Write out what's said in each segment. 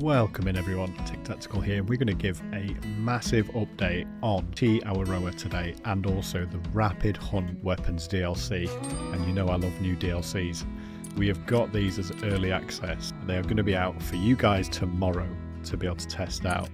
Welcome in everyone, Tic Tactical here. We're going to give a massive update on Te Awaroa today and also the Rapid Hunt Weapons DLC. And you know I love new DLCs. We have got these as early access. They are going to be out for you guys tomorrow to be able to test out.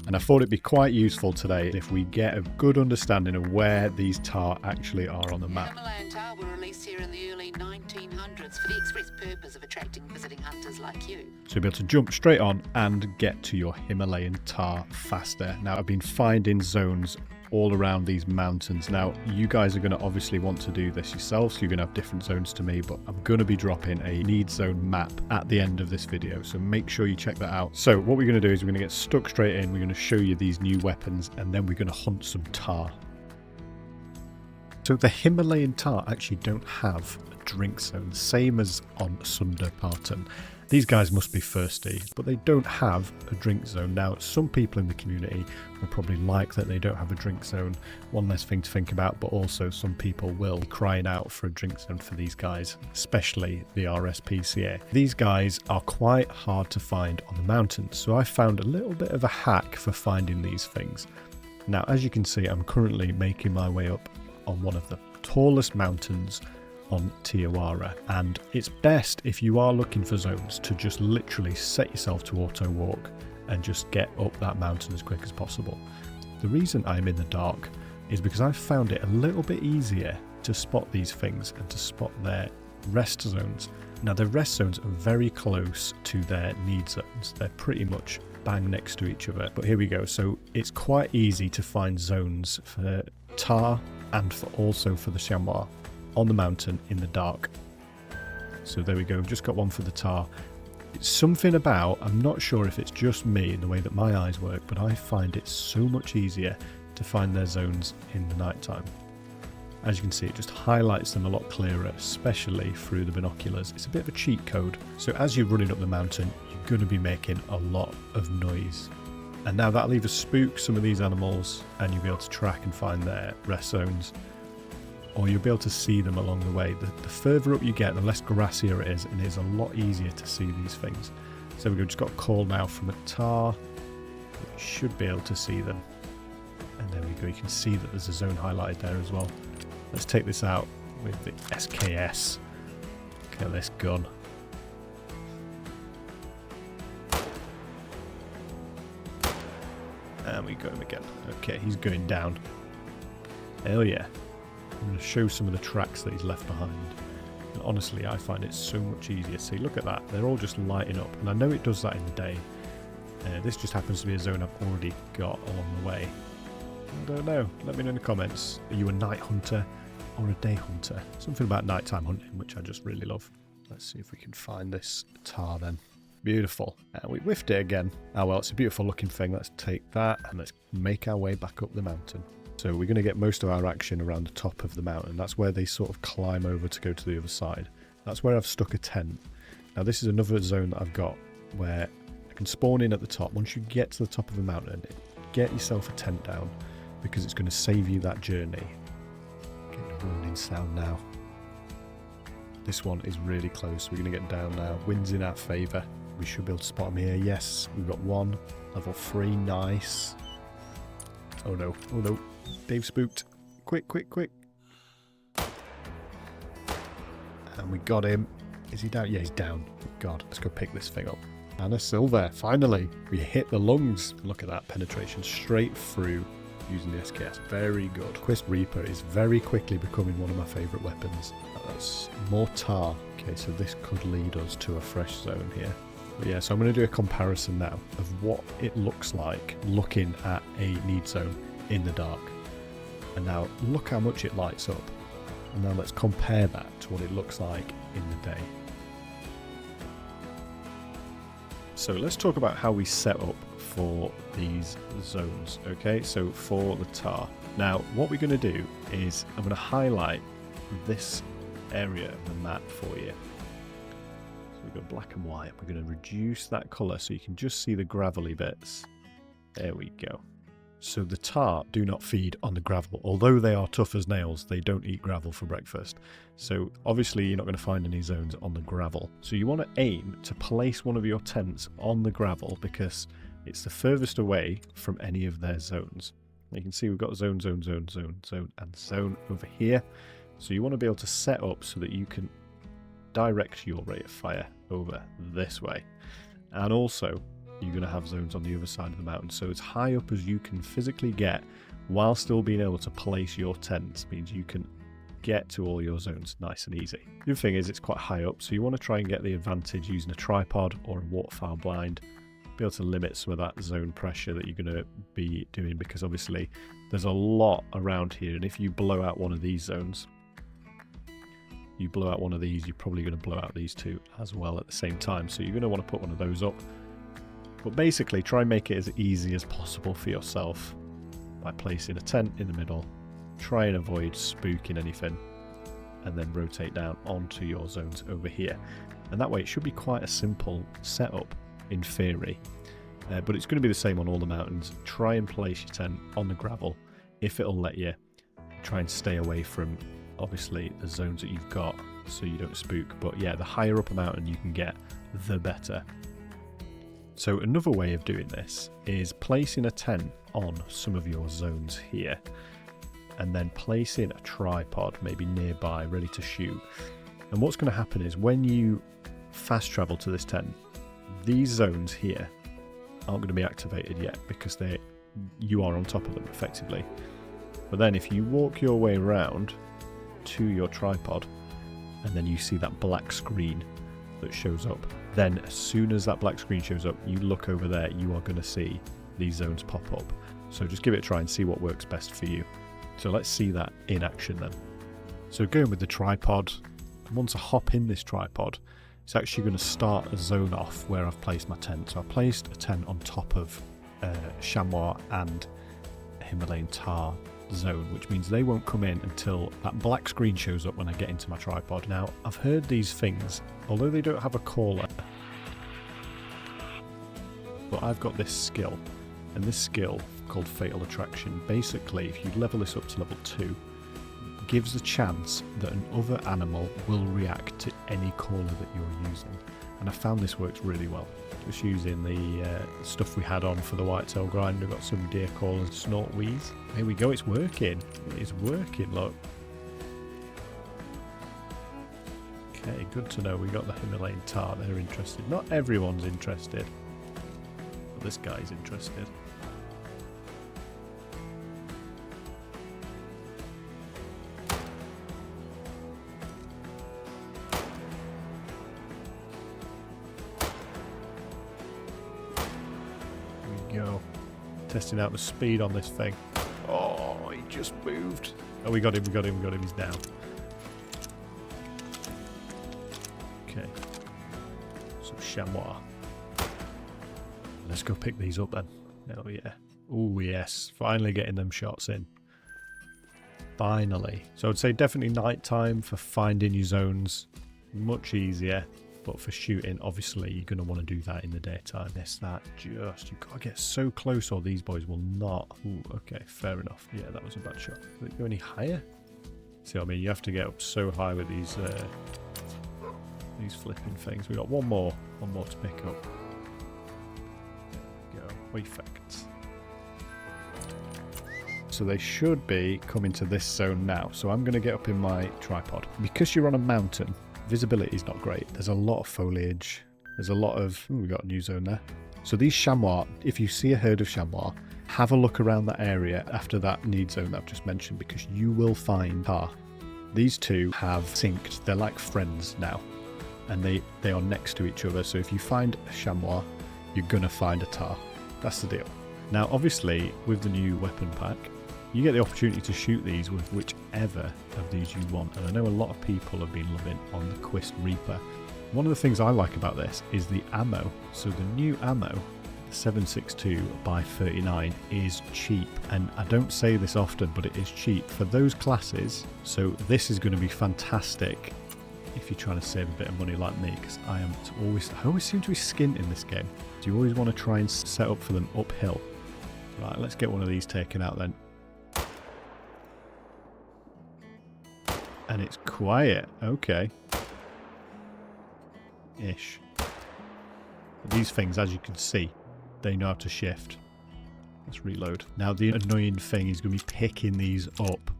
And I thought it'd be quite useful today if we get a good understanding of where these Tahr actually are on the map. Himalayan Tahr were released here in the early 1900s for the express purpose of attracting visiting hunters like you. So you'll be able to jump straight on and get to your Himalayan Tahr faster. Now I've been finding zones all around these mountains. Now you guys are going to obviously want to do this yourself, so you're going to have different zones to me, but I'm going to be dropping a need zone map at the end of this video, so make sure you check that out. So what we're going to do is we're going to get stuck straight in, we're going to show you these new weapons, and then we're going to hunt some Tahr. So the Himalayan Tahr actually don't have a drink zone, same as on Sunderparten. These guys must be thirsty, but they don't have a drink zone. Now, some people in the community will probably like that they don't have a drink zone. One less thing to think about, but also some people will be crying out for a drink zone for these guys, especially the RSPCA. These guys are quite hard to find on the mountains, so I found a little bit of a hack for finding these things. Now, as you can see, I'm currently making my way up on one of the tallest mountains on Te Awaroa, and it's best if you are looking for zones to just literally set yourself to auto walk and just get up that mountain as quick as possible. The reason I'm in the dark is because I've found it a little bit easier to spot these things and to spot their rest zones. Now their rest zones are very close to their need zones. They're pretty much bang next to each other, but here we go. So it's quite easy to find zones for Tahr and also for the Chamois on the mountain in the dark. So there we go, we've just got one for the Tahr. It's something about, I'm not sure if it's just me in the way that my eyes work, but I find it so much easier to find their zones in the night time. As you can see, it just highlights them a lot clearer, especially through the binoculars. It's a bit of a cheat code, so as you're running up the mountain, you're going to be making a lot of noise. And now that'll either spook some of these animals and you'll be able to track and find their rest zones, or you'll be able to see them along the way. The further up you get, the less grassier it is, and it's a lot easier to see these things. So we've just got a call now from a Tahr. You should be able to see them. And there we go, you can see that there's a zone highlighted there as well. Let's take this out with the SKS. Look at this gun. And we got him again. Okay, he's going down. Hell yeah. I'm going to show some of the tracks that he's left behind. And honestly, I find it so much easier. See, look at that. They're all just lighting up. And I know it does that in the day. This just happens to be a zone I've already got along the way. I don't know. Let me know in the comments. Are you a night hunter or a day hunter? Something about nighttime hunting, which I just really love. Let's see if we can find this Tahr then. Beautiful. We whiffed it again. Oh well, it's a beautiful looking thing. Let's take that and let's make our way back up the mountain. So we're going to get most of our action around the top of the mountain. That's where they sort of climb over to go to the other side. That's where I've stuck a tent. Now this is another zone that I've got where I can spawn in at the top. Once you get to the top of the mountain, get yourself a tent down because it's going to save you that journey. Getting a warning sound now. This one is really close. We're going to get down now. Wind's in our favour. We should be able to spot them here. Yes, we've got one. Level 3, nice. Oh no, oh no. Dave spooked. Quick, quick, quick. And we got him. Is he down? Yeah, he's down. God, let's go pick this thing up. And a silver. Finally, we hit the lungs. Look at that penetration straight through using the SKS. Very good. Quest Reaper is very quickly becoming one of my favourite weapons. That's more Tahr. Okay, so this could lead us to a fresh zone here. But yeah, so I'm going to do a comparison now of what it looks like looking at a need zone in the dark. And now look how much it lights up. And now let's compare that to what it looks like in the day. So let's talk about how we set up for these zones. Okay, so for the Tahr. Now what we're going to do is I'm going to highlight this area of the map for you. So we've got black and white. We're going to reduce that colour so you can just see the gravelly bits. There we go. So the Tahr do not feed on the gravel. Although they are tough as nails, they don't eat gravel for breakfast. So obviously you're not going to find any zones on the gravel. So you want to aim to place one of your tents on the gravel because it's the furthest away from any of their zones. You can see we've got zone, zone, zone, zone, zone, and zone over here. So you want to be able to set up so that you can direct your rate of fire over this way. And also, you're going to have zones on the other side of the mountain. So as high up as you can physically get while still being able to place your tents means you can get to all your zones nice and easy. The other thing is it's quite high up, so you want to try and get the advantage using a tripod or a waterfowl blind, be able to limit some of that zone pressure that you're going to be doing, because obviously there's a lot around here, and if you blow out one of these zones, you blow out one of these, you're probably going to blow out these two as well at the same time. So you're going to want to put one of those up. But basically, try and make it as easy as possible for yourself by placing a tent in the middle. Try and avoid spooking anything, and then rotate down onto your zones over here. And that way it should be quite a simple setup in theory. But it's going to be the same on all the mountains. Try and place your tent on the gravel if it'll let you. Try and stay away from, obviously, the zones that you've got so you don't spook. But yeah, the higher up a mountain you can get, the better. So another way of doing this is placing a tent on some of your zones here, and then placing a tripod maybe nearby ready to shoot. And what's going to happen is when you fast travel to this tent, these zones here aren't going to be activated yet because you are on top of them effectively. But then if you walk your way around to your tripod and then you see that black screen that shows up, then as soon as that black screen shows up, you look over there, you are going to see these zones pop up. So just give it a try and see what works best for you. So let's see that in action then. So going with the tripod, once I hop in this tripod, it's actually going to start a zone off where I've placed my tent. So I placed a tent on top of Chamois and Himalayan Tahr zone, which means they won't come in until that black screen shows up when I get into my tripod. Now, I've heard these things, although they don't have a caller, but I've got this skill, and this skill called Fatal Attraction, basically if you level this up to level 2, gives the chance that another animal will react to any caller that you're using. And I found this works really well. Just using the stuff we had on for the whitetail grind, we've got some deer callers, snort wheeze. Here we go, it's working. It is working, look. Okay, good to know. We got the Himalayan Tahr, they're interested. Not everyone's interested, but this guy's interested. Go. Testing out the speed on this thing. Oh, he just moved. Oh, we got him, he's down. Okay. Some chamois. Let's go pick these up then. Oh yeah. Oh yes, finally getting them shots in. Finally. So I'd say definitely nighttime for finding your zones. Much easier. But for shooting, obviously, you're going to want to do that in the daytime. You've got to get so close or these boys will not. Ooh, okay, fair enough. Yeah, that was a bad shot. Does it go any higher? See what I mean? You have to get up so high with these flipping things. We got one more to pick up. There we go. Perfect. So they should be coming to this zone now. So I'm going to get up in my tripod. Because you're on a mountain, visibility is not great. There's a lot of foliage. There's a lot of... Ooh, we got a new zone there. So these chamois, if you see a herd of chamois, have a look around that area after that need zone that I've just mentioned, because you will find Tahr. These two have synced. They're like friends now. And they are next to each other. So if you find a chamois, you're going to find a Tahr. That's the deal. Now, obviously, with the new weapon pack, you get the opportunity to shoot these with whichever of these you want. And I know a lot of people have been loving on the Quist Reaper. One of the things I like about this is the ammo. So the new ammo, the 7.62x39, is cheap. And I don't say this often, but it is cheap for those classes. So this is going to be fantastic if you're trying to save a bit of money like me, because I always seem to be skint in this game. Do you always want to try and set up for them uphill? Right, let's get one of these taken out then. And it's quiet. Okay. Ish. But these things, as you can see, they know how to shift. Let's reload. Now the annoying thing is going to be picking these up.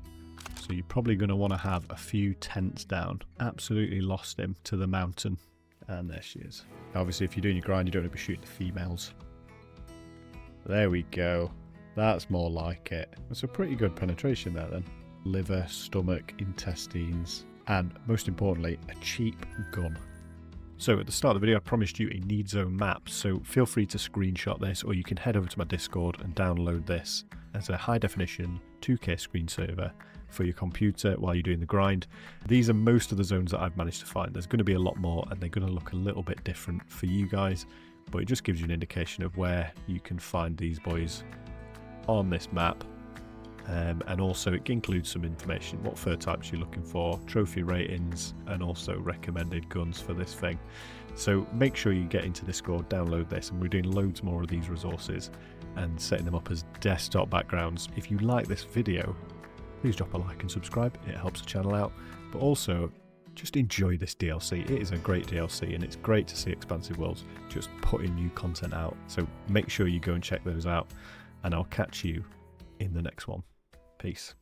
So you're probably going to want to have a few tents down. Absolutely lost him to the mountain. And there she is. Obviously, if you're doing your grind, you don't want to be shooting the females. There we go. That's more like it. That's a pretty good penetration there then. Liver, stomach, intestines, and most importantly, a cheap gun. So at the start of the video, I promised you a need zone map, so feel free to screenshot this, or you can head over to my Discord and download this as a high definition 2K screensaver for your computer while you're doing the grind. These are most of the zones that I've managed to find. There's going to be a lot more, and they're going to look a little bit different for you guys, but it just gives you an indication of where you can find these boys on this map. And also it includes some information, what fur types you're looking for, trophy ratings, and also recommended guns for this thing. So make sure you get into Discord, download this, and we're doing loads more of these resources and setting them up as desktop backgrounds. If you like this video, please drop a like and subscribe, it helps the channel out. But also, just enjoy this DLC. It is a great DLC, and it's great to see Expansive Worlds just putting new content out. So make sure you go and check those out, and I'll catch you in the next one. Peace.